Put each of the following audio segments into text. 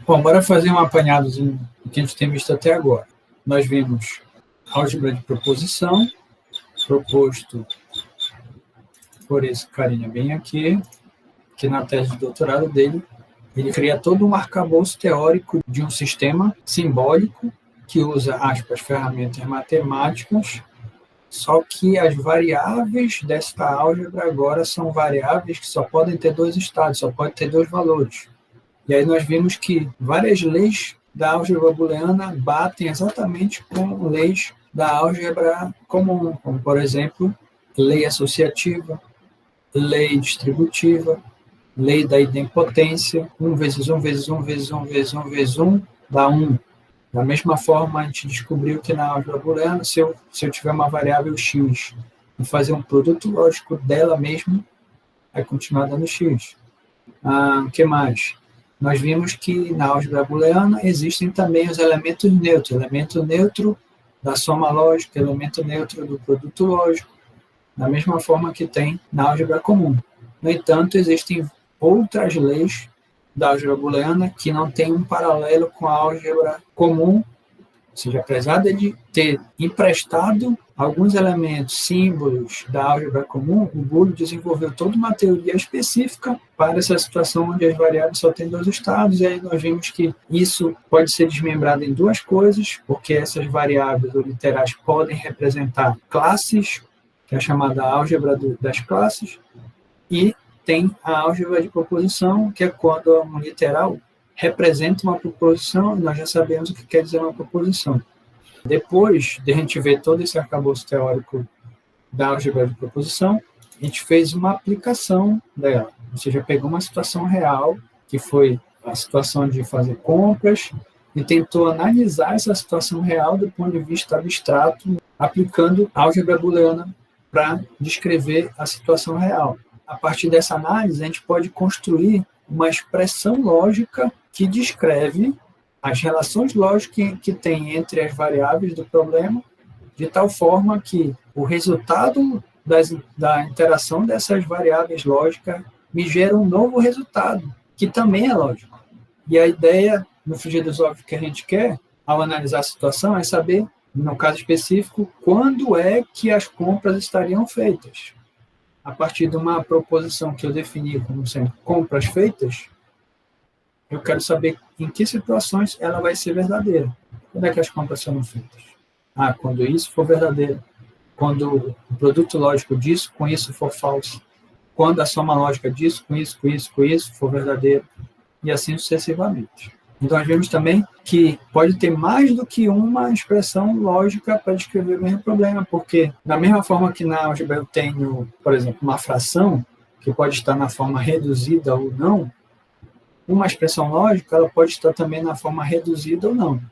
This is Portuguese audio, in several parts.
Bom, bora fazer um apanhadozinho do que a gente tem visto até agora. Nós vimos álgebra de proposição, proposto por esse carinha bem aqui, que na tese de doutorado dele, ele cria todo um arcabouço teórico de um sistema simbólico que usa, aspas, ferramentas matemáticas, só que as variáveis desta álgebra agora são variáveis que só podem ter dois estados, só pode ter dois valores. E aí nós vimos que várias leis da álgebra booleana batem exatamente com leis da álgebra comum, como, por exemplo, lei associativa, lei distributiva, lei da idempotência, 1 vezes 1 vezes 1 vezes 1 vezes 1 vezes 1 dá 1. Da mesma forma, a gente descobriu que na álgebra booleana, se eu tiver uma variável x e fazer um produto lógico dela mesma, vai continuar dando x. O que mais? Nós vimos que na álgebra booleana existem também os elementos neutros, elemento neutro da soma lógica, elemento neutro do produto lógico, da mesma forma que tem na álgebra comum. No entanto, existem outras leis da álgebra booleana que não têm um paralelo com a álgebra comum, ou seja, apesar de ter emprestado alguns elementos, símbolos da álgebra comum, o Boole desenvolveu toda uma teoria específica para essa situação onde as variáveis só têm dois estados, e aí nós vimos que isso pode ser desmembrado em duas coisas, porque essas variáveis ou literais podem representar classes, que é a chamada álgebra das classes, e tem a álgebra de proposição, que é quando um literal representa uma proposição, e nós já sabemos o que quer dizer uma proposição. Depois de a gente ver todo esse arcabouço teórico da álgebra de proposição, a gente fez uma aplicação dela, ou seja, pegou uma situação real, que foi a situação de fazer compras, e tentou analisar essa situação real do ponto de vista abstrato, aplicando a álgebra booleana para descrever a situação real. A partir dessa análise, a gente pode construir uma expressão lógica que descreve as relações lógicas que tem entre as variáveis do problema, de tal forma que o resultado da interação dessas variáveis lógicas me gera um novo resultado, que também é lógico. E a ideia, no frigir dos ovos que a gente quer, ao analisar a situação, é saber, no caso específico, quando é que as compras estariam feitas. A partir de uma proposição que eu defini como sendo compras feitas, eu quero saber em que situações ela vai ser verdadeira. Quando é que as compras serão feitas? Quando isso for verdadeiro. Quando o produto lógico disso, com isso for falso. Quando a soma lógica disso, com isso for verdadeiro. E assim sucessivamente. Então, nós vemos também que pode ter mais do que uma expressão lógica para descrever o mesmo problema, porque da mesma forma que na álgebra eu tenho, por exemplo, uma fração, que pode estar na forma reduzida ou não, uma expressão lógica ela pode estar também na forma reduzida ou não.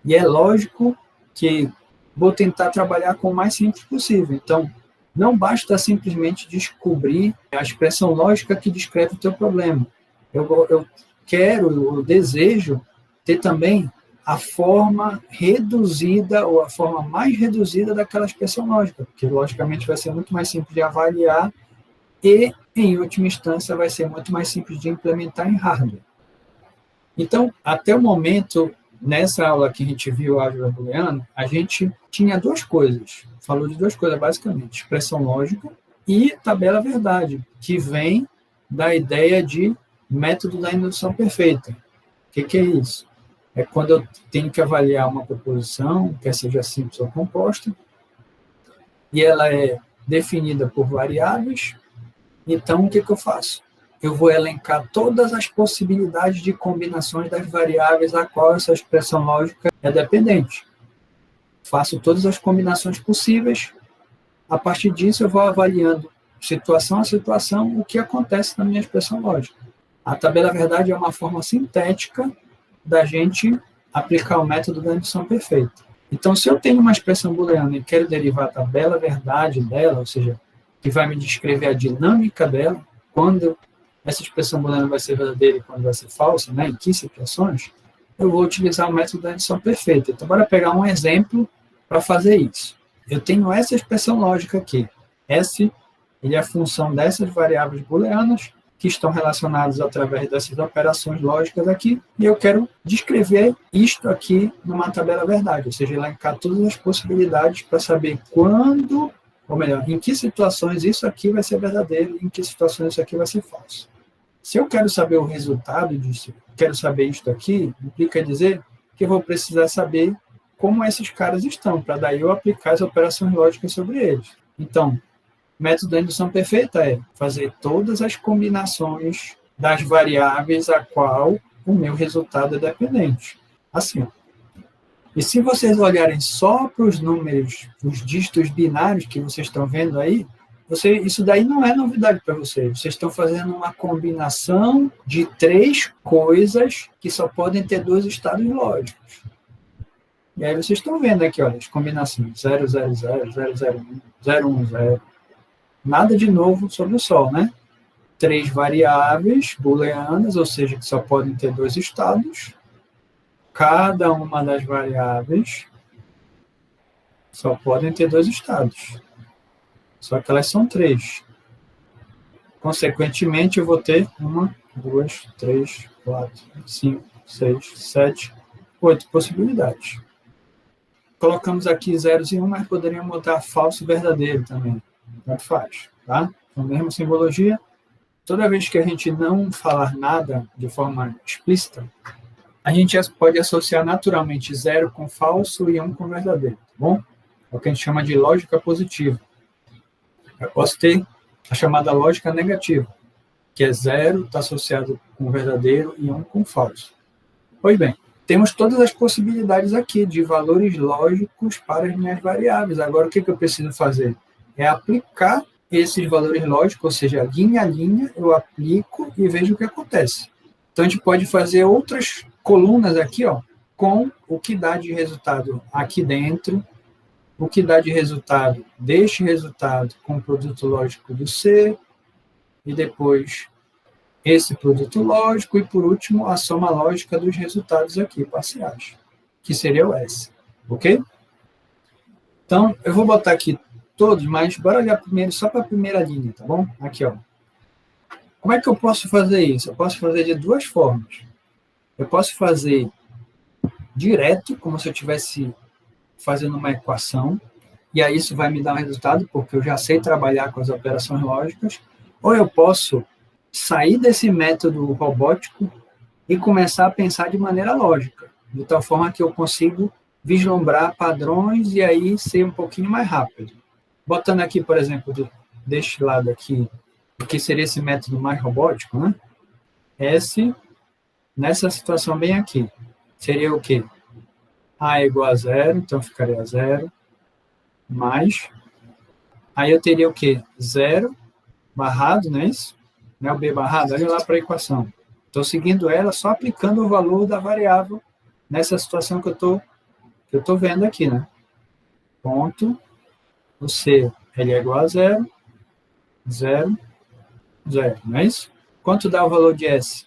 E é lógico que vou tentar trabalhar com o mais simples possível. Então, não basta simplesmente descobrir a expressão lógica que descreve o teu problema. Eu desejo ter também a forma reduzida ou a forma mais reduzida daquela expressão lógica, porque logicamente vai ser muito mais simples de avaliar e, em última instância, vai ser muito mais simples de implementar em hardware. Então, até o momento, nessa aula que a gente viu a álgebra booleana, a gente tinha duas coisas, falou de duas coisas basicamente, expressão lógica e tabela verdade, que vem da ideia de método da indução perfeita. O que é isso? É quando eu tenho que avaliar uma proposição, quer seja simples ou composta, e ela é definida por variáveis. Então, o que eu faço? Eu vou elencar todas as possibilidades de combinações das variáveis a qual essa expressão lógica é dependente. Faço todas as combinações possíveis. A partir disso, eu vou avaliando, situação a situação, o que acontece na minha expressão lógica. A tabela verdade é uma forma sintética da gente aplicar o método da indução perfeita. Então, se eu tenho uma expressão booleana e quero derivar a tabela verdade dela, ou seja, que vai me descrever a dinâmica dela, quando essa expressão booleana vai ser verdadeira e quando vai ser falsa, né, em que situações, eu vou utilizar o método da indução perfeita. Então, bora pegar um exemplo para fazer isso. Eu tenho essa expressão lógica aqui. S ele é a função dessas variáveis booleanas, que estão relacionados através dessas operações lógicas aqui, e eu quero descrever isto aqui numa tabela verdade, ou seja, elencar todas as possibilidades para saber quando, ou melhor, em que situações isso aqui vai ser verdadeiro e em que situações isso aqui vai ser falso. Se eu quero saber o resultado disso, quero saber isto aqui, implica dizer que eu vou precisar saber como esses caras estão, para daí eu aplicar as operações lógicas sobre eles. Então, o método da indução perfeita é fazer todas as combinações das variáveis a qual o meu resultado é dependente. Assim, ó. E se vocês olharem só para os números, os dígitos binários que vocês estão vendo aí, isso daí não é novidade para vocês. Vocês estão fazendo uma combinação de 3 coisas que só podem ter 2 estados lógicos. E aí vocês estão vendo aqui, olha, as combinações 0, 0, 0, 0, 0, 1, 0, 1, 0. Nada de novo sobre o Sol, né? 3 variáveis booleanas, ou seja, que só podem ter 2 estados. Cada uma das variáveis só podem ter 2 estados. Só que elas são 3. Consequentemente, eu vou ter 1, 2, 3, 4, 5, 6, 7, 8 possibilidades. Colocamos aqui zeros e 1, mas poderíamos botar falso e verdadeiro também. Tanto faz, tá? Então, mesma simbologia. Toda vez que a gente não falar nada de forma explícita, a gente pode associar naturalmente 0 com falso e 1 com verdadeiro, tá bom? É o que a gente chama de lógica positiva. Eu posso ter a chamada lógica negativa, que é 0 está associado com verdadeiro e 1 com falso. Pois bem, temos todas as possibilidades aqui de valores lógicos para as minhas variáveis. Agora, o que eu preciso fazer? É aplicar esses valores lógicos, ou seja, linha a linha, eu aplico e vejo o que acontece. Então, a gente pode fazer outras colunas aqui, ó, com o que dá de resultado aqui dentro, o que dá de resultado deste resultado com o produto lógico do C, e depois esse produto lógico, e por último, a soma lógica dos resultados aqui, parciais, que seria o S, ok? Então, eu vou botar aqui todos, mas bora olhar primeiro só para a primeira linha, tá bom? Aqui, ó. Como é que eu posso fazer isso? Eu posso fazer de 2 formas. Eu posso fazer direto, como se eu estivesse fazendo uma equação, e aí isso vai me dar um resultado, porque eu já sei trabalhar com as operações lógicas, ou eu posso sair desse método robótico e começar a pensar de maneira lógica, de tal forma que eu consigo vislumbrar padrões e aí ser um pouquinho mais rápido. Botando aqui, por exemplo, deste lado aqui, o que seria esse método mais robótico, né? Nessa situação bem aqui, seria o quê? A é igual a 0, então ficaria 0, mais, aí eu teria o quê? 0 barrado, não é isso? Não é o B barrado? Olha lá para a equação. Estou seguindo ela, só aplicando o valor da variável nessa situação que eu estou vendo aqui, né? Ponto, o C, ele é igual a 0, 0, 0, não é isso? Quanto dá o valor de S?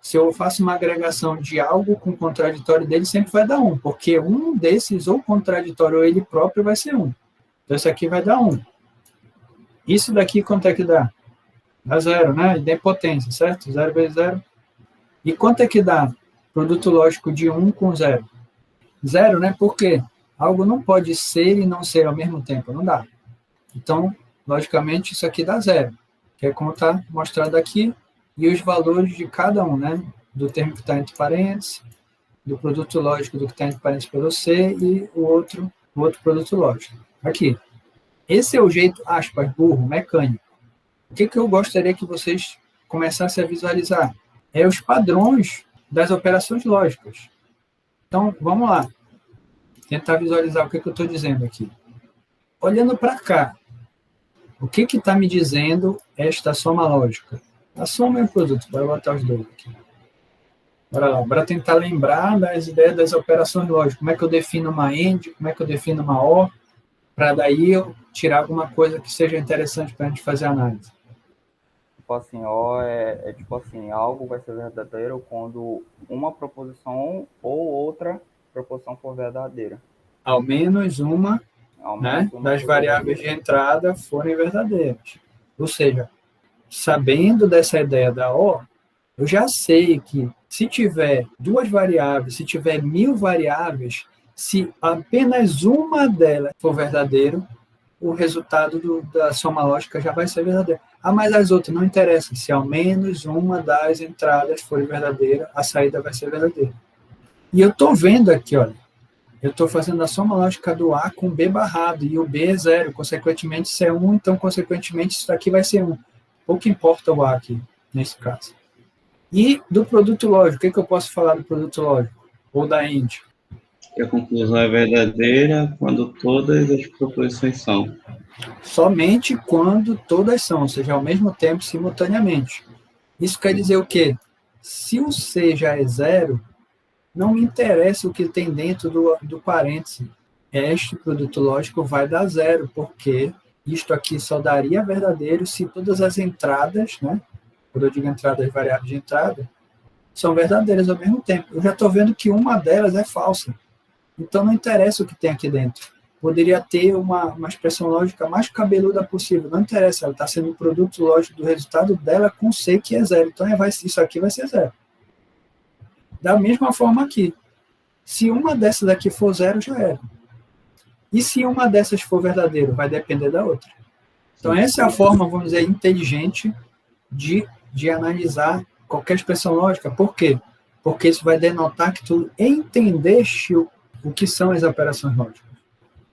Se eu faço uma agregação de algo com contraditório dele, sempre vai dar 1, porque um desses, ou contraditório ou ele próprio, vai ser 1. Então, isso aqui vai dar 1. Isso daqui, quanto é que dá? Dá 0, né? Idempotência, certo? 0 vezes 0. E quanto é que dá? Produto lógico de 1 com 0. 0, né? Por quê? Algo não pode ser e não ser ao mesmo tempo, não dá. Então, logicamente, isso aqui dá 0, que é como está mostrado aqui, e os valores de cada um, né? Do termo que está entre parênteses, do produto lógico do que está entre parênteses pelo C e o outro produto lógico. Aqui. Esse é o jeito, aspas, burro, mecânico. O que eu gostaria que vocês começassem a visualizar? É os padrões das operações lógicas. Então, vamos lá. Tentar visualizar o que eu estou dizendo aqui. Olhando para cá, o que está me dizendo esta soma lógica? A soma e o produto. Bora botar os dois aqui. Bora lá. Bora tentar lembrar das ideias das operações lógicas. Como é que eu defino uma AND, como é que eu defino uma OR, para daí eu tirar alguma coisa que seja interessante para a gente fazer análise. Tipo assim, ó, tipo assim, algo vai ser verdadeiro quando uma proposição ou outra proposição for verdadeira. Ao menos uma, Ao né, menos uma das variáveis de entrada forem verdadeiras. Ou seja, sabendo dessa ideia da O, eu já sei que se tiver 2 variáveis, se tiver 1000 variáveis, se apenas uma delas for verdadeiro, o resultado da soma lógica já vai ser verdadeiro. Mas as outras não interessam. Se ao menos uma das entradas for verdadeira, a saída vai ser verdadeira. E eu estou vendo aqui, olha, eu estou fazendo a soma lógica do A com B barrado, e o B é 0, consequentemente isso é 1, então, consequentemente, isso daqui vai ser 1. Pouco importa o A aqui, nesse caso. E do produto lógico, o que eu posso falar do produto lógico? Ou da AND? Que a conclusão é verdadeira quando todas as proposições são. Somente quando todas são, ou seja, ao mesmo tempo, simultaneamente. Isso quer dizer o quê? Se o C já é 0, não me interessa o que tem dentro do parêntese. Este produto lógico vai dar 0, porque isto aqui só daria verdadeiro se todas as entradas, né? Quando eu digo entradas, variáveis de entrada, são verdadeiras ao mesmo tempo. Eu já estou vendo que uma delas é falsa. Então, não interessa o que tem aqui dentro. Poderia ter uma expressão lógica mais cabeluda possível. Não interessa, ela está sendo o produto lógico do resultado dela com C, que é 0. Então, isso aqui vai ser 0. Da mesma forma aqui. Se uma dessas aqui for 0, já era. E se uma dessas for verdadeira, vai depender da outra. Então, essa é a forma, vamos dizer, inteligente de analisar qualquer expressão lógica. Por quê? Porque isso vai denotar que tu entendeste o que são as operações lógicas.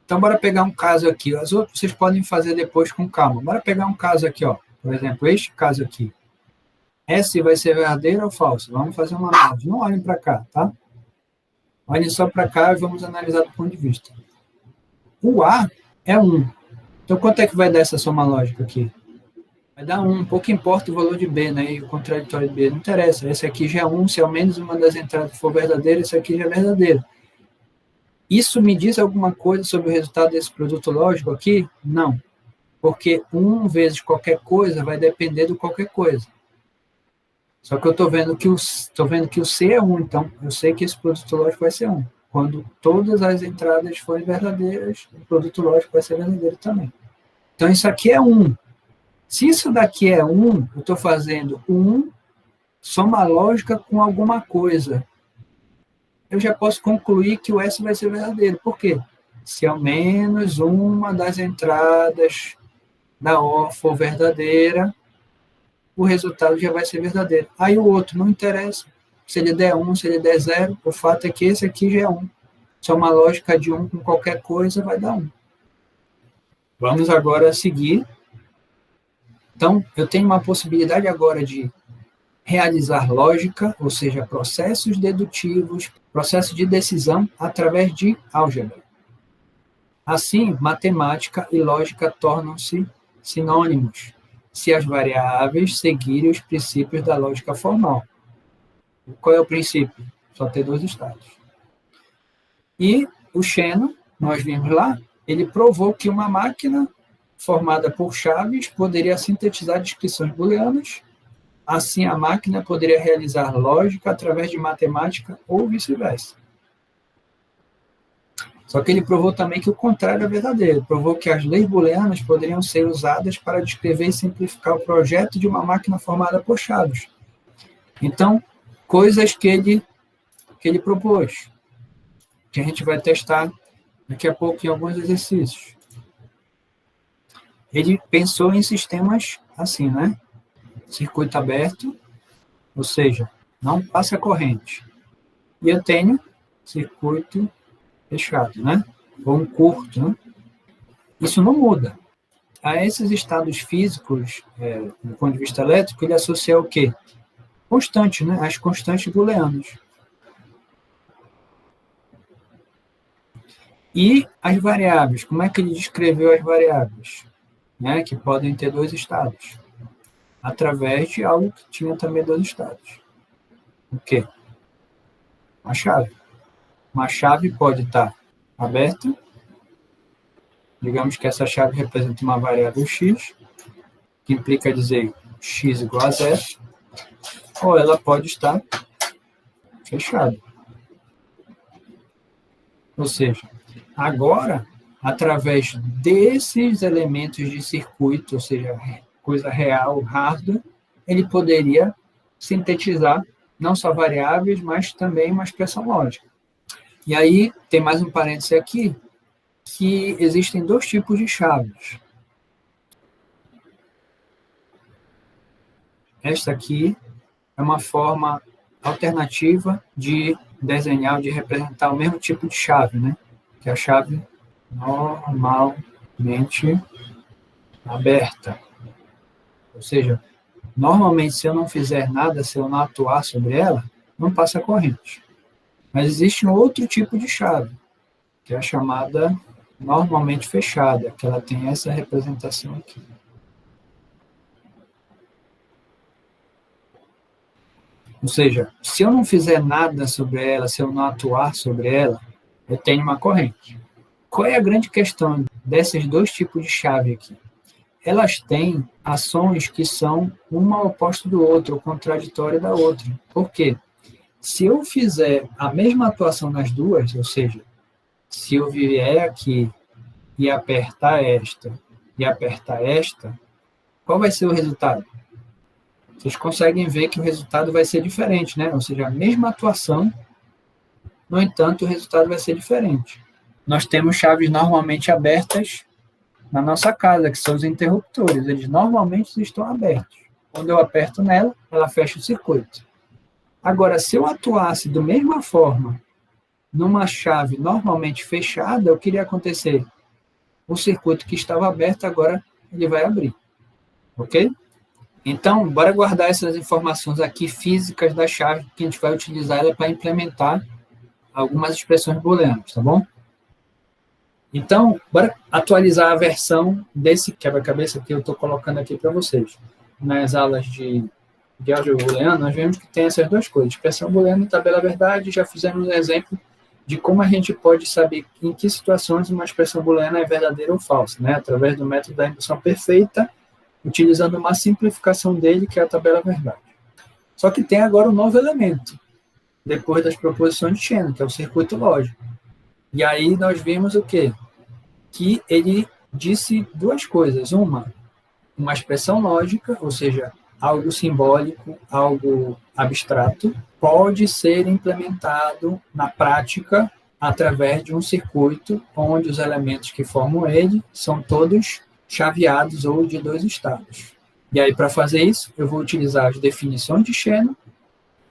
Então, bora pegar um caso aqui. As outras vocês podem fazer depois com calma. Bora pegar um caso aqui, ó. Por exemplo, este caso aqui. S vai ser verdadeiro ou falso? Vamos fazer uma análise. Não olhem para cá, tá? Olhem só para cá e vamos analisar do ponto de vista. O A é 1. Então, quanto é que vai dar essa soma lógica aqui? Vai dar 1. Pouco importa o valor de B, né? E o contraditório de B. Não interessa. Esse aqui já é 1. Se ao menos uma das entradas for verdadeira, esse aqui já é verdadeiro. Isso me diz alguma coisa sobre o resultado desse produto lógico aqui? Não. Porque 1 vezes qualquer coisa vai depender do qualquer coisa. Só que eu estou vendo que o C é 1, então eu sei que esse produto lógico vai ser 1. Quando todas as entradas forem verdadeiras, o produto lógico vai ser verdadeiro também. Então, isso aqui é 1. Se isso daqui é 1, eu estou fazendo 1 soma lógica com alguma coisa. Eu já posso concluir que o S vai ser verdadeiro. Por quê? Se ao menos uma das entradas da O for verdadeira, o resultado já vai ser verdadeiro. Aí o outro não interessa. Se ele der 1, se ele der 0, o fato é que esse aqui já é 1. Soma lógica de 1 com qualquer coisa vai dar 1. Vamos agora seguir. Então, eu tenho uma possibilidade agora de realizar lógica, ou seja, processos dedutivos, processo de decisão através de álgebra. Assim, matemática e lógica tornam-se sinônimos, se as variáveis seguirem os princípios da lógica formal. Qual é o princípio? Só ter 2 estados. E o Shannon, nós vimos lá, ele provou que uma máquina formada por chaves poderia sintetizar descrições booleanas. Assim, a máquina poderia realizar lógica através de matemática ou vice-versa. Só que ele provou também que o contrário é verdadeiro. Provou que as leis booleanas poderiam ser usadas para descrever e simplificar o projeto de uma máquina formada por chaves. Então, coisas que ele propôs, que a gente vai testar daqui a pouco em alguns exercícios. Ele pensou em sistemas assim, né? Circuito aberto, ou seja, não passa corrente. E eu tenho circuito fechado, né? Ou um curto, né? Isso não muda. A esses estados físicos, do ponto de vista elétrico, ele associa o quê? Constantes, né? As constantes booleanas. E as variáveis, como é que ele descreveu as variáveis? Né? Que podem ter 2 estados. Através de algo que tinha também 2 estados. O quê? Uma chave. Uma chave pode estar aberta. Digamos que essa chave representa uma variável x, que implica dizer x igual a 0. Ou ela pode estar fechada. Ou seja, agora, através desses elementos de circuito, ou seja, coisa real, hardware, ele poderia sintetizar não só variáveis, mas também uma expressão lógica. E aí, tem mais um parêntese aqui, que existem dois tipos de chaves. Esta aqui é uma forma alternativa de desenhar, de representar o mesmo tipo de chave, né? Que é a chave normalmente aberta. Ou seja, normalmente, se eu não fizer nada, se eu não atuar sobre ela, não passa corrente. Mas existe um outro tipo de chave, que é a chamada normalmente fechada, que ela tem essa representação aqui. Ou seja, se eu não fizer nada sobre ela, se eu não atuar sobre ela, eu tenho uma corrente. Qual é a grande questão desses dois tipos de chave aqui? Elas têm ações que são uma oposta do outro, ou contraditória da outra. Por quê? Se eu fizer a mesma atuação nas duas, ou seja, se eu vier aqui e apertar esta, qual vai ser o resultado? Vocês conseguem ver que o resultado vai ser diferente, né? Ou seja, a mesma atuação, no entanto, o resultado vai ser diferente. Nós temos chaves normalmente abertas na nossa casa, que são os interruptores. Eles normalmente estão abertos. Quando eu aperto nela, ela fecha o circuito. Agora, se eu atuasse da mesma forma numa chave normalmente fechada, o que iria acontecer? O circuito que estava aberto, agora ele vai abrir. Ok? Então, bora guardar essas informações aqui físicas da chave, que a gente vai utilizar ela para implementar algumas expressões booleanas, tá bom? Então, bora atualizar a versão desse quebra-cabeça que eu estou colocando aqui para vocês. Nas aulas de álgebra booleana, nós vemos que tem essas duas coisas, expressão booleana e tabela verdade. Já fizemos um exemplo de como a gente pode saber em que situações uma expressão booleana é verdadeira ou falsa, né? Através do método da indução perfeita, utilizando uma simplificação dele, que é a tabela verdade. Só que tem agora um novo elemento, depois das proposições de Shannon, que é o circuito lógico. E aí nós vimos o quê? Que ele disse duas coisas. Uma expressão lógica, ou seja, algo simbólico, algo abstrato, pode ser implementado na prática através de um circuito onde os elementos que formam ele são todos chaveados ou de dois estados. E aí, para fazer isso, eu vou utilizar as definições de Shannon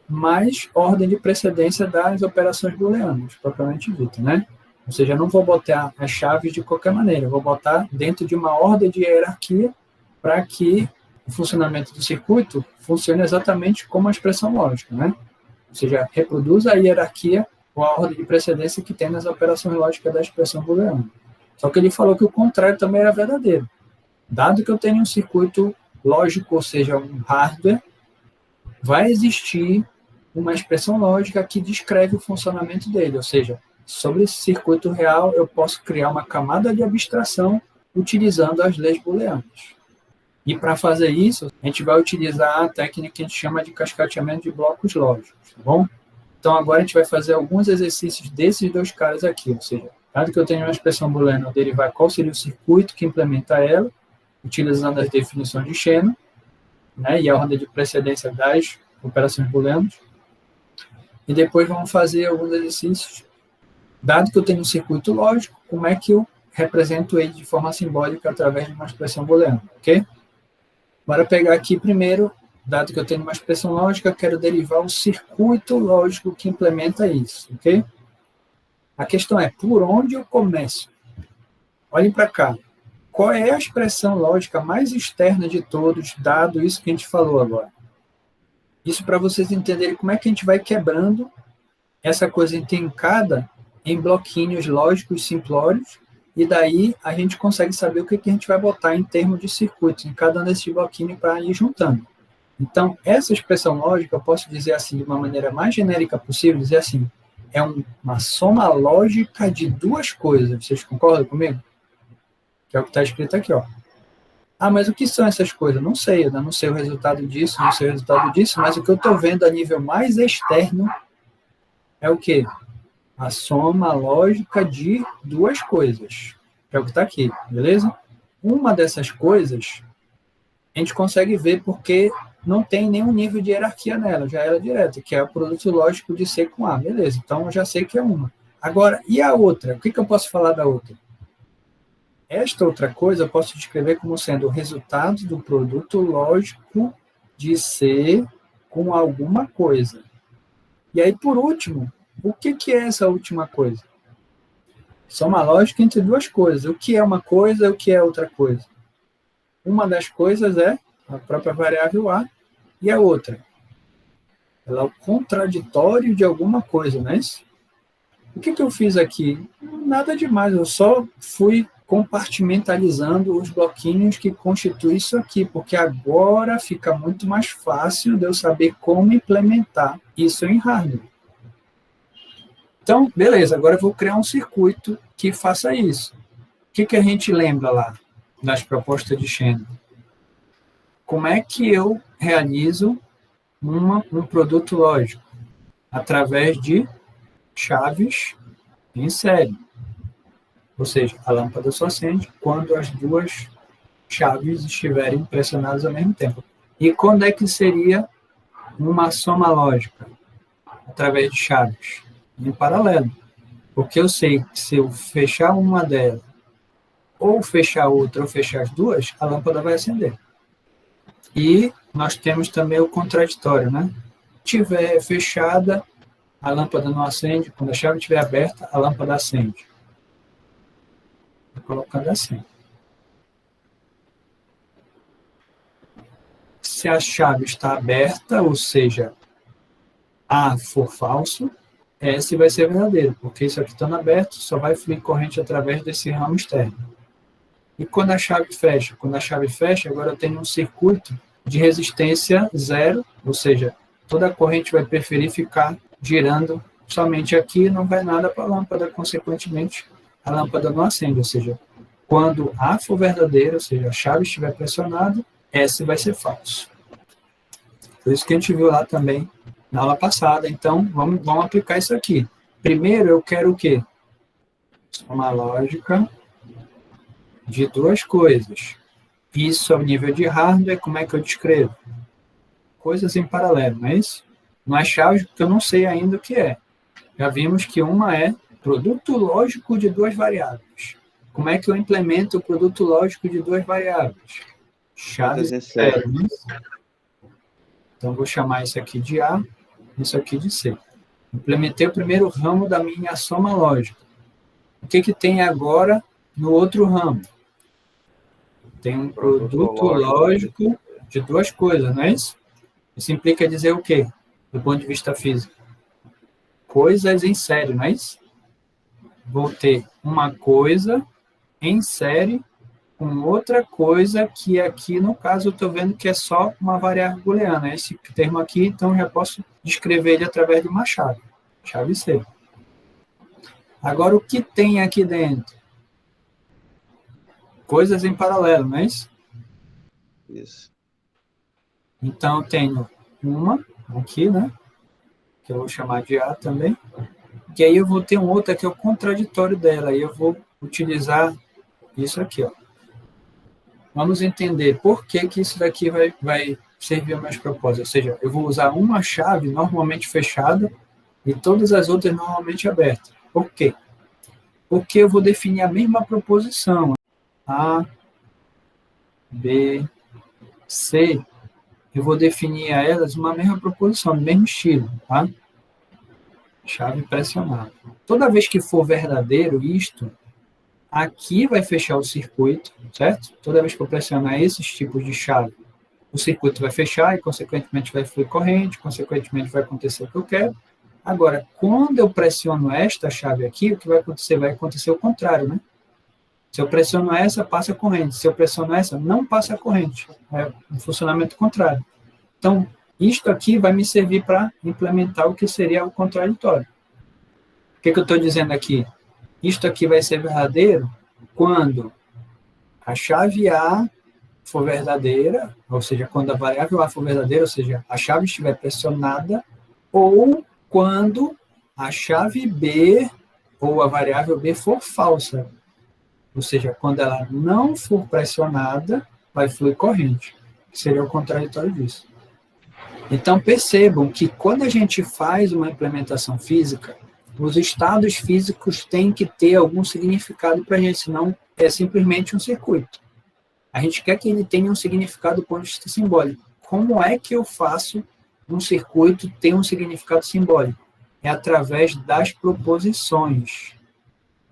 mais ordem de precedência das operações booleanas, propriamente dito, né? Ou seja, eu não vou botar as chaves de qualquer maneira, eu vou botar dentro de uma ordem de hierarquia para que o funcionamento do circuito funcione exatamente como a expressão lógica, né? Ou seja, reproduza a hierarquia ou a ordem de precedência que tem nas operações lógicas da expressão booleana. Só que ele falou que o contrário também era verdadeiro. Dado que eu tenho um circuito lógico, ou seja, um hardware, vai existir uma expressão lógica que descreve o funcionamento dele, ou seja, sobre esse circuito real eu posso criar uma camada de abstração utilizando as leis booleanas. E para fazer isso, a gente vai utilizar a técnica que a gente chama de cascateamento de blocos lógicos, tá bom? Então agora a gente vai fazer alguns exercícios desses dois caras aqui, ou seja, dado que eu tenho uma expressão booleana, derivar qual seria o circuito que implementa ela, utilizando as definições de Shannon, né, e a ordem de precedência das operações booleanas. E depois vamos fazer alguns exercícios. Dado que eu tenho um circuito lógico, como é que eu represento ele de forma simbólica através de uma expressão booleana, ok? Bora pegar aqui primeiro, dado que eu tenho uma expressão lógica, quero derivar o circuito lógico que implementa isso, ok? A questão é, por onde eu começo? Olhem para cá. Qual é a expressão lógica mais externa de todos, dado isso que a gente falou agora? Isso para vocês entenderem como é que a gente vai quebrando essa coisa intrincada em bloquinhos lógicos simplórios, e daí a gente consegue saber o que a gente vai botar em termos de circuitos, em cada um desses bloquinhos para ir juntando. Então, essa expressão lógica, eu posso dizer assim, de uma maneira mais genérica possível, dizer assim, é uma soma lógica de duas coisas. Vocês concordam comigo? Que é o que está escrito aqui, ó. Ah, mas o que são essas coisas? Não sei, eu não sei o resultado disso, não sei o resultado disso, mas o que eu estou vendo a nível mais externo é o quê? A soma lógica de duas coisas, que é o que está aqui, beleza? Uma dessas coisas a gente consegue ver porque não tem nenhum nível de hierarquia nela, já era direta, que é o produto lógico de C com A. Beleza, então eu já sei que é uma. Agora, e a outra? O que eu posso falar da outra? Esta outra coisa eu posso descrever como sendo o resultado do produto lógico de C com alguma coisa. E aí, por último, o que é essa última coisa? Soma lógica entre duas coisas. O que é uma coisa e o que é outra coisa? Uma das coisas é a própria variável A e a outra. Ela é o contraditório de alguma coisa, não é isso? O que eu fiz aqui? Nada demais, eu só fui compartimentalizando os bloquinhos que constituem isso aqui, porque agora fica muito mais fácil de eu saber como implementar isso em hardware. Então, beleza, agora eu vou criar um circuito que faça isso. O que a gente lembra lá nas propostas de Shannon? Como é que eu realizo um produto lógico? Através de chaves em série. Ou seja, a lâmpada só acende quando as duas chaves estiverem pressionadas ao mesmo tempo. E quando é que seria uma soma lógica? Através de chaves. Em paralelo. Porque eu sei que se eu fechar uma delas, ou fechar outra, ou fechar as duas, a lâmpada vai acender. E nós temos também o contraditório, né? Se estiver fechada, a lâmpada não acende. Quando a chave estiver aberta, a lâmpada acende. Vou colocando assim. Se a chave está aberta, ou seja, A for falso, S vai ser verdadeiro, porque isso aqui estando aberto, só vai fluir corrente através desse ramo externo. E quando a chave fecha? Quando a chave fecha, agora eu tenho um circuito de resistência zero, ou seja, toda a corrente vai preferir ficar girando somente aqui, não vai nada para a lâmpada, consequentemente, a lâmpada não acende, ou seja, quando A for verdadeiro, ou seja, a chave estiver pressionada, S vai ser falso. Por isso que a gente viu lá também na aula passada. Então, vamos aplicar isso aqui. Primeiro, eu quero o quê? Uma lógica de duas coisas. Isso ao nível de hardware, como é que eu descrevo? Coisas em paralelo, não é isso? Não é chave, porque eu não sei ainda o que é. Já vimos que uma é produto lógico de duas variáveis. Como é que eu implemento o produto lógico de duas variáveis? Chaves em série. Então, vou chamar isso aqui de A, isso aqui de C. Implementei o primeiro ramo da minha soma lógica. O que tem agora no outro ramo? Tem um produto lógico de duas coisas, não é isso? Isso implica dizer o quê? Do ponto de vista físico? Coisas em série, não é isso? Vou ter uma coisa em série com outra coisa que aqui, no caso, eu estou vendo que é só uma variável booleana. Esse termo aqui, então, eu já posso descrever ele através de uma chave. Chave C. Agora, o que tem aqui dentro? Coisas em paralelo, não é isso? Isso. Então, eu tenho uma aqui, né? Que eu vou chamar de A também. E aí eu vou ter um outro que é o contraditório dela. Aí eu vou utilizar isso aqui, ó. Vamos entender por que isso daqui vai servir a meus propósitos. Ou seja, eu vou usar uma chave normalmente fechada e todas as outras normalmente abertas. Por quê? Porque eu vou definir a mesma proposição. A, B, C. Eu vou definir a elas uma mesma proposição, no mesmo estilo, tá? Chave pressionada. Toda vez que for verdadeiro isto, aqui vai fechar o circuito, certo? Toda vez que eu pressionar esses tipos de chave, o circuito vai fechar e, consequentemente, vai fluir corrente, consequentemente, vai acontecer o que eu quero. Agora, quando eu pressiono esta chave aqui, o que vai acontecer? Vai acontecer o contrário, né? Se eu pressiono essa, passa a corrente. Se eu pressiono essa, não passa a corrente. É um funcionamento contrário. Então, isto aqui vai me servir para implementar o que seria o contraditório. O que eu estou dizendo aqui? Isto aqui vai ser verdadeiro quando a chave A for verdadeira, ou seja, quando a variável A for verdadeira, ou seja, a chave estiver pressionada, ou quando a chave B ou a variável B for falsa. Ou seja, quando ela não for pressionada, vai fluir corrente. que seria o contraditório disso. Então, percebam que quando a gente faz uma implementação física, os estados físicos têm que ter algum significado para a gente, senão é simplesmente um circuito. A gente quer que ele tenha um significado do ponto de vista simbólico. Como é que eu faço um circuito ter um significado simbólico? É através das proposições.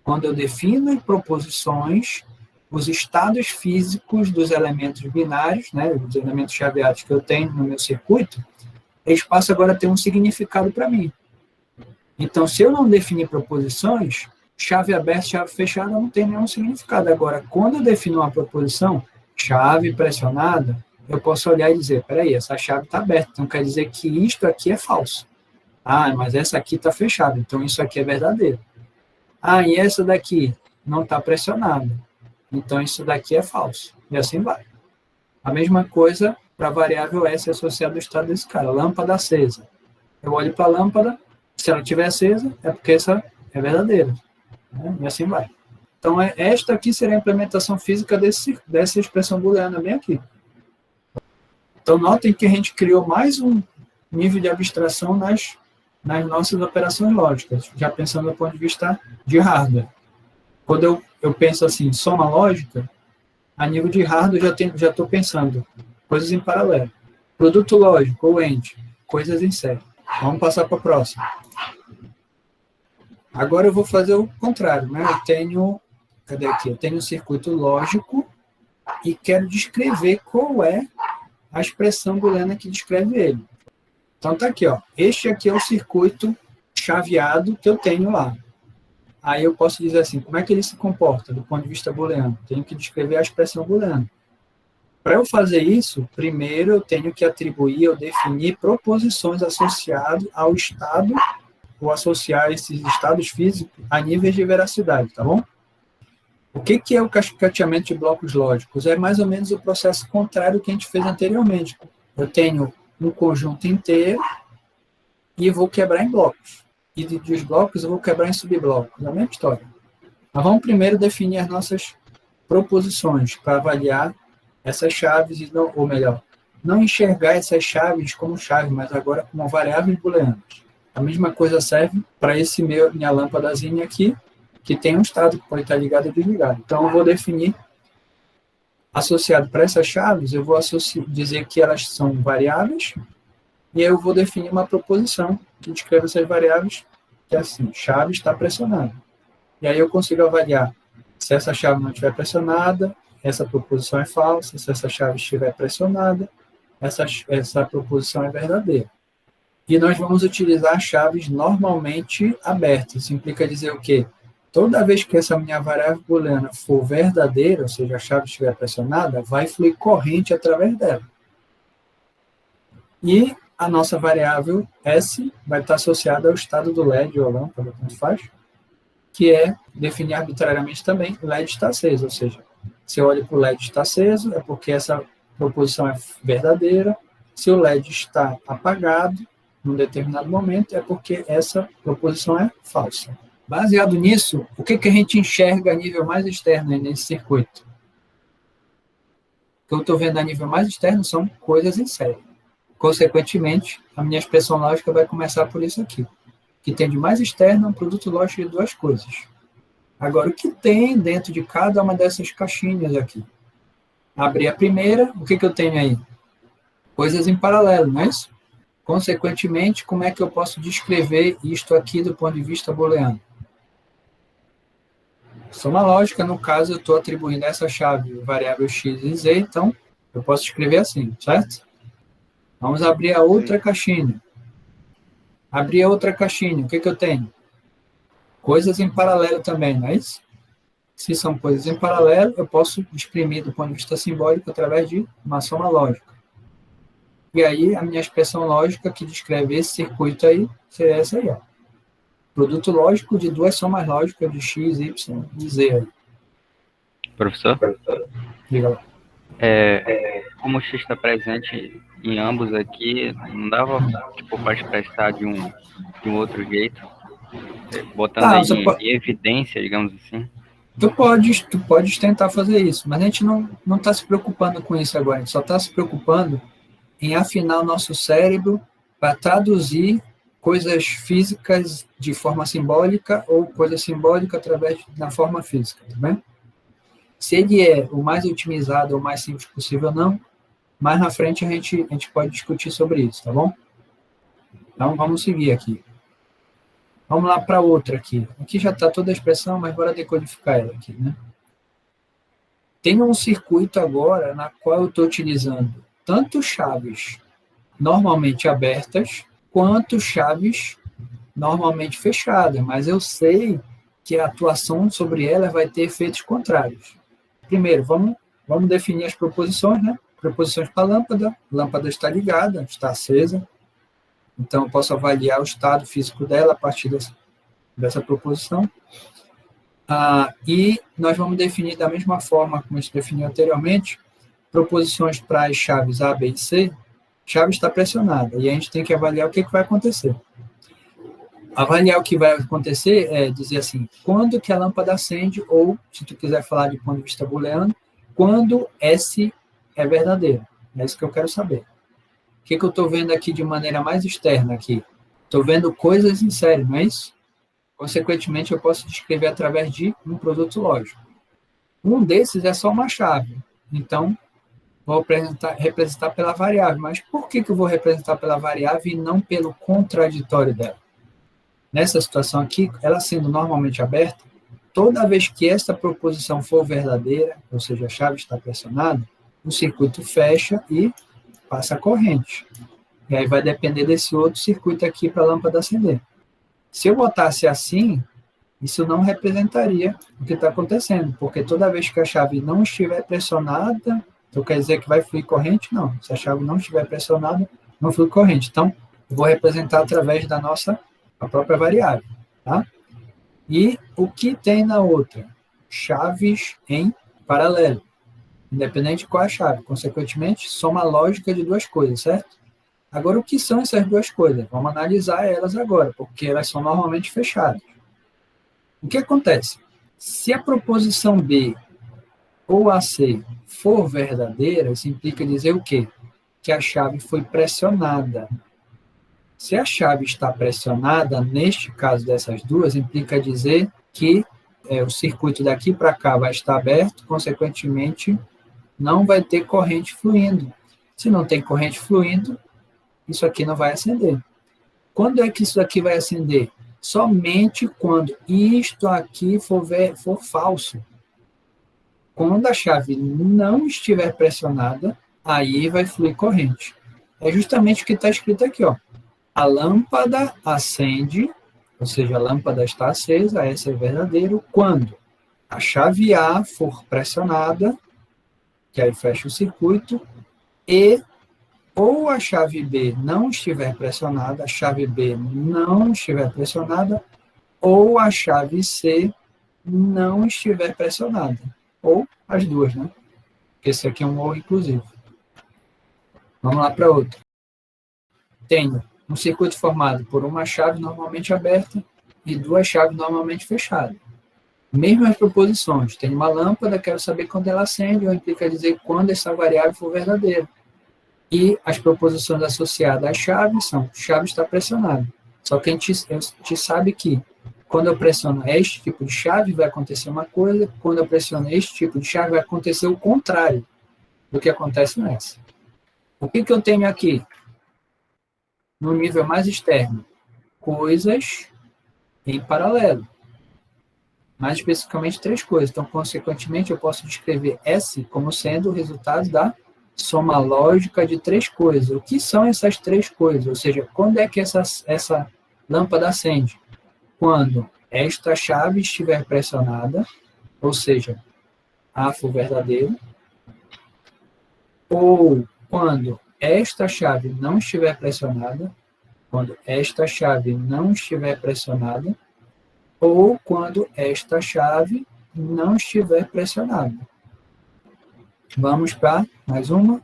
Quando eu defino em proposições, os estados físicos dos elementos binários, né, os elementos chaveados que eu tenho no meu circuito, eles passam agora a ter um significado para mim. Então, se eu não definir proposições, chave aberta, chave fechada não tem nenhum significado. Agora, quando eu defino uma proposição, chave pressionada, eu posso olhar e dizer, peraí, essa chave está aberta, então quer dizer que isto aqui é falso. Ah, mas essa aqui está fechada, então isso aqui é verdadeiro. Ah, e essa daqui não está pressionada, então isso daqui é falso. E assim vai. A mesma coisa para a variável S associada ao estado desse cara, lâmpada acesa. Eu olho para a lâmpada, se ela estiver acesa, é porque essa é verdadeira. Né? E assim vai. Então, esta aqui seria a implementação física dessa expressão booleana bem aqui. Então, notem que a gente criou mais um nível de abstração nas nossas operações lógicas, já pensando do ponto de vista de hardware. Quando eu penso assim, soma lógica, a nível de hardware já estou pensando coisas em paralelo. Produto lógico, ou AND, coisas em série. Vamos passar para a próxima. Agora eu vou fazer o contrário, né? Cadê aqui? Eu tenho um circuito lógico e quero descrever qual é a expressão booleana que descreve ele. Então tá aqui, ó. Este aqui é o circuito chaveado que eu tenho lá. Aí eu posso dizer assim, como é que ele se comporta do ponto de vista booleano? Tenho que descrever a expressão booleana. Para eu fazer isso, primeiro eu tenho que atribuir ou definir proposições associadas ao estado ou associar esses estados físicos a níveis de veracidade, tá bom? O que é o cascateamento de blocos lógicos? É mais ou menos o processo contrário que a gente fez anteriormente. Eu tenho um conjunto inteiro e vou quebrar em blocos. E dos blocos eu vou quebrar em subblocos. É a mesma história. Mas vamos primeiro definir as nossas proposições para avaliar essas chaves, ou melhor, não enxergar essas chaves como chaves, mas agora como variáveis booleanas. A mesma coisa serve para minha lâmpadazinha aqui, que tem um estado que pode estar ligado ou desligado. Então, eu vou definir, associado para essas chaves, eu vou dizer que elas são variáveis, e eu vou definir uma proposição que descreve essas variáveis, que é assim, chave está pressionada. E aí eu consigo avaliar se essa chave não estiver pressionada, essa proposição é falsa, se essa chave estiver pressionada, essa proposição é verdadeira. E nós vamos utilizar chaves normalmente abertas. Isso implica dizer o quê? Toda vez que essa minha variável booleana for verdadeira, ou seja, a chave estiver pressionada, vai fluir corrente através dela. E a nossa variável S vai estar associada ao estado do LED ou lâmpada, tanto faz, que é definir arbitrariamente também o LED está aceso, ou seja, se eu olho para o LED está aceso, é porque essa proposição é verdadeira. Se o LED está apagado, num determinado momento, é porque essa proposição é falsa. Baseado nisso, o que a gente enxerga a nível mais externo nesse circuito? O que eu estou vendo a nível mais externo são coisas em série. Consequentemente, a minha expressão lógica vai começar por isso aqui, que tem de mais externo um produto lógico de duas coisas. Agora, o que tem dentro de cada uma dessas caixinhas aqui? Abrir a primeira, o que eu tenho aí? Coisas em paralelo, não é isso? Consequentemente, como é que eu posso descrever isto aqui do ponto de vista booleano? Soma lógica, no caso, eu estou atribuindo essa chave variável x e z, então eu posso escrever assim, certo? Vamos abrir a outra caixinha. Abrir a outra caixinha, o que eu tenho? Coisas em paralelo também, não é isso? Se são coisas em paralelo, eu posso exprimir do ponto de vista simbólico através de uma soma lógica. E aí, a minha expressão lógica que descreve esse circuito aí, seria essa aí, ó. Produto lógico de duas somas lógicas de x, y e z aí. Professor? Diga lá. Como o x está presente em ambos aqui, não dava para expressar de um outro jeito? Botando em evidência, digamos assim. Tu podes tentar fazer isso, mas a gente não está se preocupando com isso agora, a gente só está se preocupando em afinar o nosso cérebro para traduzir coisas físicas de forma simbólica ou coisa simbólica da forma física, tá bem? Se ele é o mais otimizado ou mais simples possível ou não, mais na frente a gente pode discutir sobre isso, tá bom? Então, vamos seguir aqui. Vamos lá para outra aqui. Aqui já está toda a expressão, mas bora decodificar ela aqui, né? Tem um circuito agora na qual eu estou utilizando tanto chaves normalmente abertas, quanto chaves normalmente fechadas, mas eu sei que a atuação sobre ela vai ter efeitos contrários. Primeiro, vamos definir as proposições, né? Proposições para a lâmpada está ligada, está acesa, então eu posso avaliar o estado físico dela a partir dessa proposição. E nós vamos definir da mesma forma como a gente definiu anteriormente, proposições para as chaves A, B e C. Chave está pressionada, e a gente tem que avaliar o que vai acontecer. Avaliar o que vai acontecer é dizer assim, quando que a lâmpada acende, ou, se tu quiser falar de ponto de vista booleano, quando S é verdadeiro. É isso que eu quero saber. O que eu estou vendo aqui de maneira mais externa aqui? Estou vendo coisas em série, não é isso? Consequentemente, eu posso descrever através de um produto lógico. Um desses é só uma chave. Então, vou representar pela variável. Mas por que eu vou representar pela variável e não pelo contraditório dela? Nessa situação aqui, ela sendo normalmente aberta, toda vez que essa proposição for verdadeira, ou seja, a chave está pressionada, o circuito fecha e passa a corrente. E aí vai depender desse outro circuito aqui para a lâmpada acender. Se eu botasse assim, isso não representaria o que está acontecendo, porque toda vez que a chave não estiver pressionada, então quer dizer que vai fluir corrente? Não. Se a chave não estiver pressionada, não flui corrente. Então, eu vou representar através da a própria variável. Tá? E o que tem na outra? Chaves em paralelo. Independente de qual é a chave. Consequentemente, soma lógica de duas coisas, certo? Agora, o que são essas duas coisas? Vamos analisar elas agora, porque elas são normalmente fechadas. O que acontece? Se a proposição B ou AC for verdadeira, isso implica dizer o quê? Que a chave foi pressionada. Se a chave está pressionada, neste caso dessas duas, implica dizer que o circuito daqui para cá vai estar aberto, consequentemente, não vai ter corrente fluindo. Se não tem corrente fluindo, isso aqui não vai acender. Quando é que isso aqui vai acender? Somente quando isto aqui for falso. Quando a chave não estiver pressionada, aí vai fluir corrente. É justamente o que está escrito aqui, ó. A lâmpada acende, ou seja, a lâmpada está acesa, essa é verdadeiro, quando a chave A for pressionada, que aí fecha o circuito, e ou a chave B não estiver pressionada, a chave B não estiver pressionada, ou a chave C não estiver pressionada. Ou as duas, né? Porque esse aqui é um ou inclusivo. Vamos lá para outra. Tenho um circuito formado por uma chave normalmente aberta e duas chaves normalmente fechadas. Mesmas proposições. Tenho uma lâmpada, quero saber quando ela acende, ou implica dizer quando essa variável for verdadeira. E as proposições associadas às chaves são, chave está pressionada. Só que a gente sabe que quando eu pressiono este tipo de chave, vai acontecer uma coisa, quando eu pressiono este tipo de chave, vai acontecer o contrário do que acontece nessa. O que eu tenho aqui? No nível mais externo, coisas em paralelo. Mais especificamente, três coisas. Então, consequentemente, eu posso descrever S como sendo o resultado da soma lógica de três coisas. O que são essas três coisas? Ou seja, quando é que essa lâmpada acende? Quando esta chave estiver pressionada, ou seja, A for verdadeiro, ou quando esta chave não estiver pressionada, quando esta chave não estiver pressionada, ou quando esta chave não estiver pressionada. Vamos para mais uma.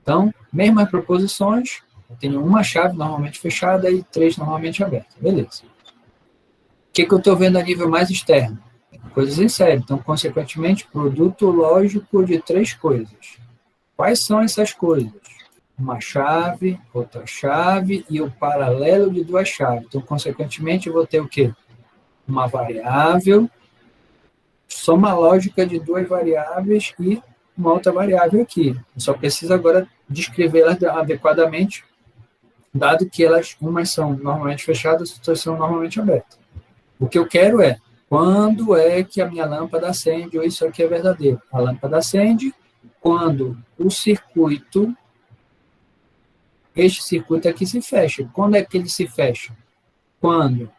Então, mesmas proposições, eu tenho uma chave normalmente fechada e três normalmente abertas. Beleza. O que eu estou vendo a nível mais externo? coisas em série. Então, consequentemente, produto lógico de 3 coisas. Quais são essas coisas? Uma chave, outra chave e o paralelo de 2 chaves. Então, consequentemente, eu vou ter o quê? Uma variável, soma lógica de 2 variáveis e uma outra variável aqui. Eu só preciso agora descrevê-las adequadamente, dado que elas, umas são normalmente fechadas, outras são normalmente abertas. O que eu quero é, quando é que a minha lâmpada acende, ou isso aqui é verdadeiro? A lâmpada acende quando o circuito, este circuito aqui se fecha. Quando é que ele se fecha? Quando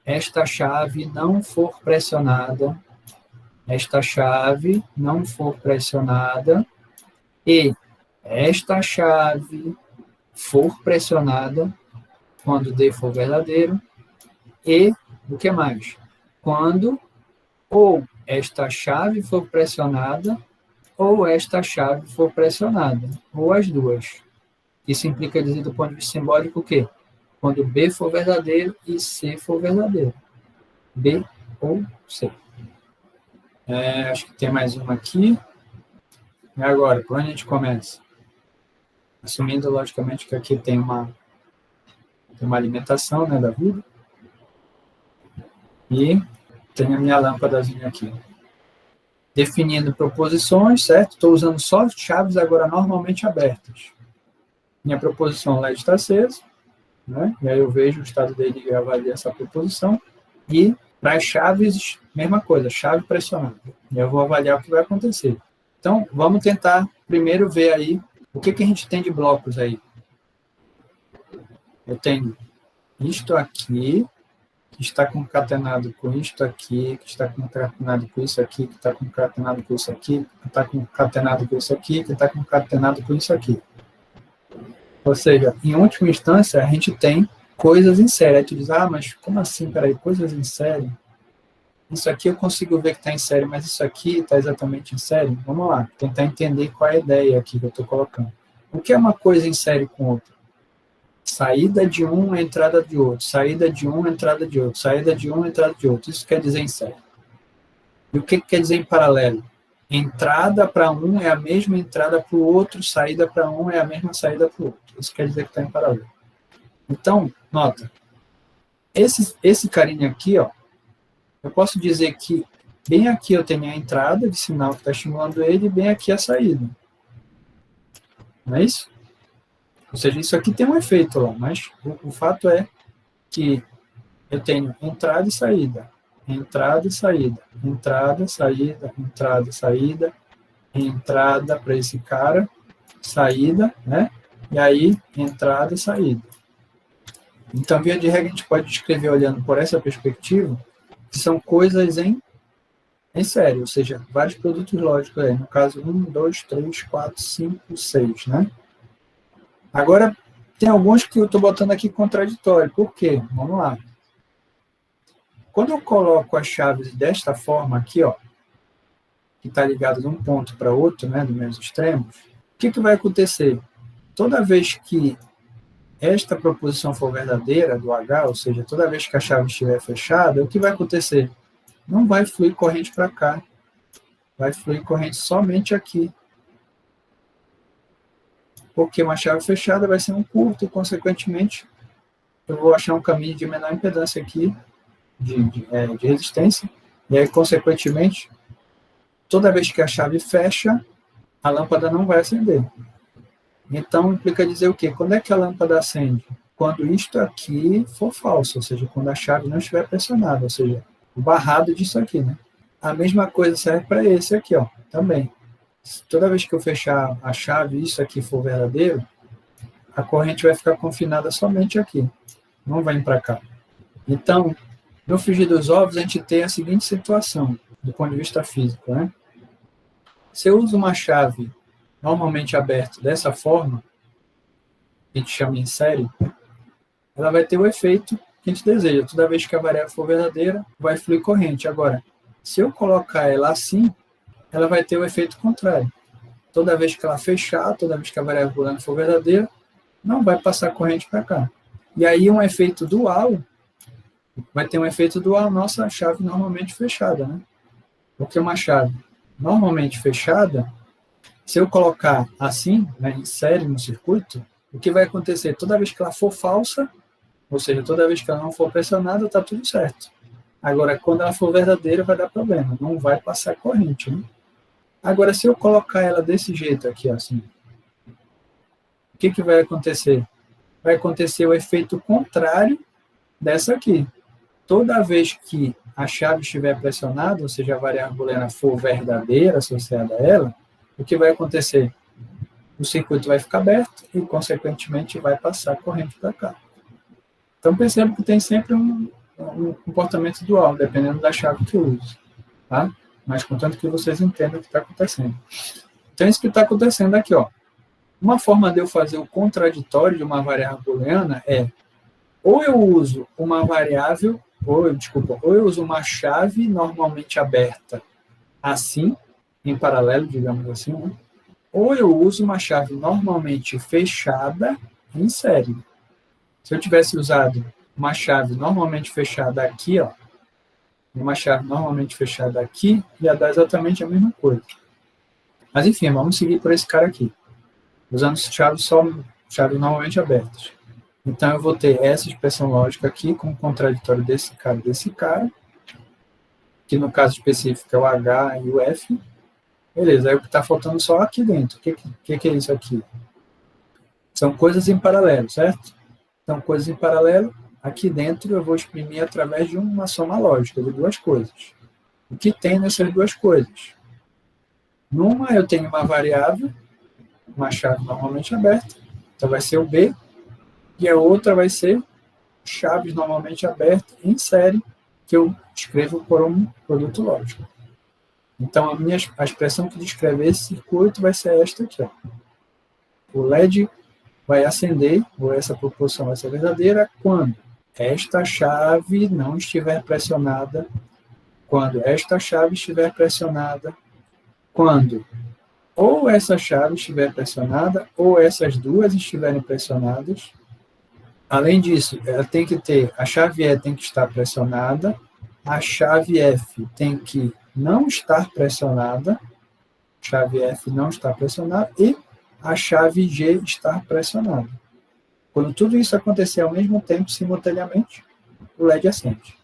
esta chave não for pressionada, esta chave não for pressionada e esta chave for pressionada, quando D for verdadeiro, e o que mais? Quando ou esta chave for pressionada ou esta chave for pressionada, ou as duas. Isso implica dizer do ponto de vista simbólico o quê? Quando B for verdadeiro e C for verdadeiro. B ou C. Acho que tem mais uma aqui. E agora, por onde a gente começa? Assumindo, logicamente, que aqui tem uma alimentação, né, da vida. E tem a minha lâmpadazinha aqui. Definindo proposições, certo? Estou usando só chaves agora normalmente abertas. Minha proposição LED está acesa, né? E aí eu vejo o estado dele e avalio essa proposição. E para as chaves, mesma coisa, chave pressionada. E eu vou avaliar o que vai acontecer. Então, vamos tentar primeiro ver aí o que a gente tem de blocos aí. Eu tenho isto aqui, que está concatenado com isto aqui, que está concatenado com isso aqui, que está concatenado com isso aqui, que está concatenado com isso aqui, que está concatenado com isso aqui. Ou seja, em última instância, a gente tem coisas em série. Aí tu diz, mas como assim, peraí, coisas em série? Isso aqui eu consigo ver que está em série, mas isso aqui está exatamente em série? Vamos lá, tentar entender qual é a ideia aqui que eu estou colocando. O que é uma coisa em série com outra? Saída de um, entrada de outro. Saída de um, entrada de outro. Saída de um, entrada de outro. Isso quer dizer em série. E o que quer dizer em paralelo? Entrada para um é a mesma entrada para o outro, saída para um é a mesma saída para o outro. Isso quer dizer que está em paralelo. Então, nota, esse carinha aqui, ó, eu posso dizer que bem aqui eu tenho a entrada de sinal que está estimulando ele e bem aqui a saída. Não é isso? Ou seja, isso aqui tem um efeito lá, mas o fato é que eu tenho entrada e saída, entrada e saída, entrada, saída, entrada, saída, entrada para esse cara, saída, né? E aí, entrada e saída. Então, via de regra, a gente pode descrever olhando por essa perspectiva, que são coisas em série, ou seja, vários produtos lógicos aí, no caso 1, 2, 3, 4, 5, 6, né? Agora, tem alguns que eu estou botando aqui contraditório. Por quê? Vamos lá. Quando eu coloco as chaves desta forma aqui, ó, que está ligado de um ponto para outro, né, dos meus extremos, o que vai acontecer? Toda vez que esta proposição for verdadeira do H, ou seja, toda vez que a chave estiver fechada, o que vai acontecer? Não vai fluir corrente para cá. Vai fluir corrente somente aqui. Porque uma chave fechada vai ser um curto, e, consequentemente, eu vou achar um caminho de menor impedância aqui, de resistência, e aí, consequentemente, toda vez que a chave fecha, a lâmpada não vai acender. Então, implica dizer o quê? Quando é que a lâmpada acende? Quando isto aqui for falso, ou seja, quando a chave não estiver pressionada, ou seja, o barrado disso aqui, né? A mesma coisa serve para esse aqui, ó, também. Toda vez que eu fechar a chave e isso aqui for verdadeiro, a corrente vai ficar confinada somente aqui, não vai para cá. Então, no frigir dos ovos, a gente tem a seguinte situação, do ponto de vista físico, né? Se eu uso uma chave normalmente aberta dessa forma, que a gente chama em série, ela vai ter o efeito que a gente deseja. Toda vez que a variável for verdadeira, vai fluir corrente. Agora, se eu colocar ela assim, ela vai ter o efeito contrário. Toda vez que ela fechar, toda vez que a variável booleana for verdadeira, não vai passar corrente para cá. E aí um efeito dual, vai ter um efeito dual nossa chave normalmente fechada, né? Porque uma chave normalmente fechada, se eu colocar assim, né, em série no circuito, o que vai acontecer? Toda vez que ela for falsa, ou seja, toda vez que ela não for pressionada, está tudo certo. Agora, quando ela for verdadeira, vai dar problema, não vai passar corrente. Né? Agora, se eu colocar ela desse jeito aqui, assim, o que vai acontecer? Vai acontecer o efeito contrário dessa aqui. Toda vez que a chave estiver pressionada, ou seja, a variável booleana for verdadeira associada a ela, o que vai acontecer? O circuito vai ficar aberto e, consequentemente, vai passar corrente para cá. Então, perceba que tem sempre um comportamento dual, dependendo da chave que eu uso. Tá? Mas, contanto que vocês entendam o que está acontecendo. Então, isso que está acontecendo aqui. Ó. Uma forma de eu fazer o contraditório de uma variável booleana é ou eu uso uma variável, ou eu uso uma chave normalmente aberta assim, em paralelo, digamos assim, né? Ou eu uso uma chave normalmente fechada em série. Se eu tivesse usado uma chave normalmente fechada aqui, ó, uma chave normalmente fechada aqui, ia dar exatamente a mesma coisa. Mas, enfim, vamos seguir por esse cara aqui, usando chaves normalmente abertas. Então, eu vou ter essa expressão lógica aqui com o contraditório desse cara, que no caso específico é o H e o F. Beleza, aí o que está faltando só aqui dentro. O que é isso aqui? São coisas em paralelo, certo? São coisas em paralelo. Aqui dentro eu vou exprimir através de uma soma lógica de duas coisas. O que tem nessas duas coisas? Numa eu tenho uma variável, uma chave normalmente aberta, então vai ser o B, e a outra vai ser chaves normalmente abertas em série, que eu escrevo por um produto lógico. Então, a expressão que descreve esse circuito vai ser esta aqui. Ó. O LED vai acender, ou essa proporção vai ser verdadeira, quando esta chave não estiver pressionada, quando esta chave estiver pressionada, quando ou essa chave estiver pressionada, ou essas duas estiverem pressionadas. Além disso, ela tem que ter, a chave E tem que estar pressionada, a chave F tem que não estar pressionada, chave F não está pressionada, e a chave G estar pressionada. Quando tudo isso acontecer ao mesmo tempo, simultaneamente, o LED acende.